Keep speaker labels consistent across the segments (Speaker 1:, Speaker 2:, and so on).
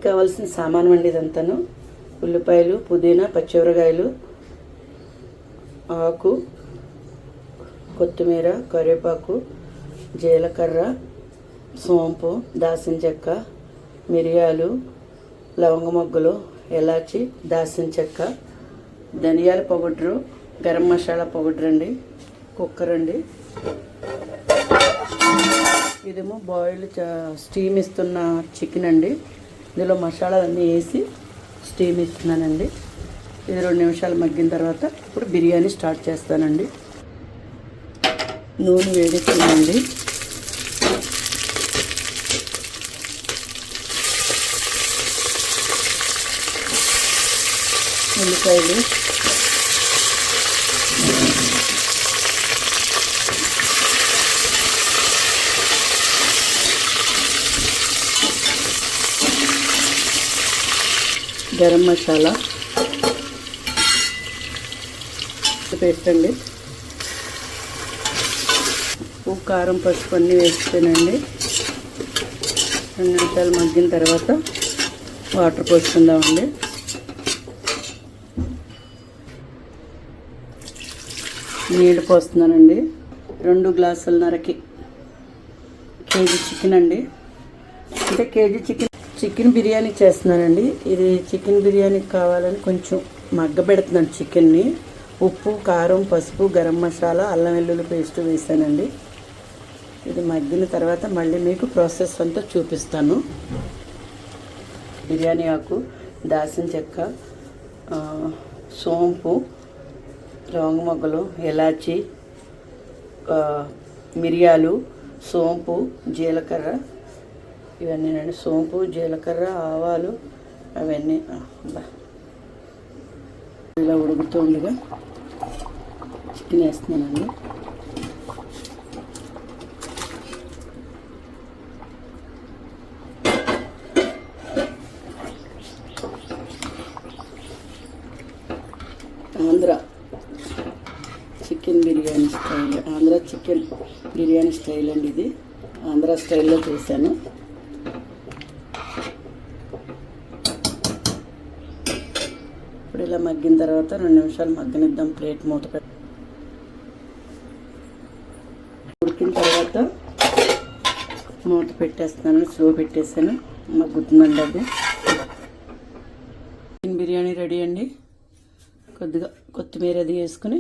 Speaker 1: కావాల్సిన సామాను అండి ఇదంతాను. ఉల్లిపాయలు, పుదీనా, పచ్చిమిరకాయలు, ఆకు, కొత్తిమీర, కరివేపాకు, జీలకర్ర, సోంపు, దాల్చిన చెక్క, మిరియాలు, లవంగ మొగ్గలు, ఎలాచి, దాల్చిన చెక్క, ధనియాల పౌడరు, గరం మసాలా పౌడర్ అండి, కుక్కర్ అండి. ఇదేమో బాయిల్ స్టీమ్ ఇస్తున్న చికెన్ అండి. ఇందులో మసాలాలన్నీ వేసి స్టీమ్ ఇస్తున్నానండి. ఇది 2 నిమిషాలు మగ్గిన తర్వాత ఇప్పుడు బిర్యానీ స్టార్ట్ చేస్తానండి. నూనె వేడెక్కిందండి. ఉల్లిపాయలు, గరం మసాలా పేస్ట్ అండి, ఉప్పు, కారం, పసుపు అన్నీ వేస్తానండి. 2 నిమిషాలు మగ్గిన తర్వాత వాటర్ పోసుకుందామండి. నీళ్ళు పోస్తున్నానండి. 2 గ్లాసులన్నరకి కేజీ చికెన్ అండి. అంటే కేజీ చికెన్ బిర్యానీ చేస్తున్నానండి. ఇది చికెన్ బిర్యానీకి కావాలని కొంచెం మగ్గబెడుతున్నాను చికెన్ని. ఉప్పు, కారం, పసుపు, గరం మసాలా, అల్లం వెల్లుల్లి పేస్ట్ వేసానండి. ఇది మగ్గిన తర్వాత మళ్ళీ మీకు ప్రాసెస్ అంతా చూపిస్తాను. బిర్యానీ ఆకు, దాల్చిన చెక్క, సోంపు, లవంగ మొగ్గలు, ఎలాచి, మిరియాలు, సోంపు, జీలకర్ర, ఇవన్నీనండి. సోంపు, జీలకర్ర, ఆవాలు అవన్నీ ఇలా ఉడుకుతుండగా చికెన్ వేస్తున్నానండి. Andhra chicken biryani style, Andhra chicken biryani style అండి. ఇది ఆంధ్ర స్టైల్లో చేశాను. ఇప్పుడు ఇలా మగ్గిన తర్వాత 2 నిమిషాలు మగ్గనిద్దాం. ప్లేట్ మూత పెట్టి ఉడికిన తర్వాత మూత పెట్టేస్తాను. స్లో పెట్టేసాను, మగ్గుతుందండి అది. చికెన్ బిర్యానీ రెడీ అండి. కొద్దిగా కొత్తిమీర అది వేసుకుని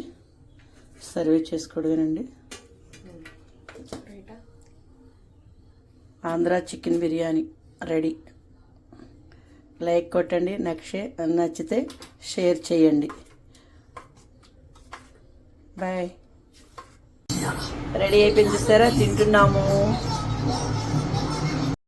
Speaker 1: సర్వ్ చేసుకోవడమేనండి. Andhra chicken biryani ready. Like కొట్టండి, నచ్చితే షేర్ చేయండి. బాయ్. రెడీ అయిపోయింది చూసారా, తింటున్నాము.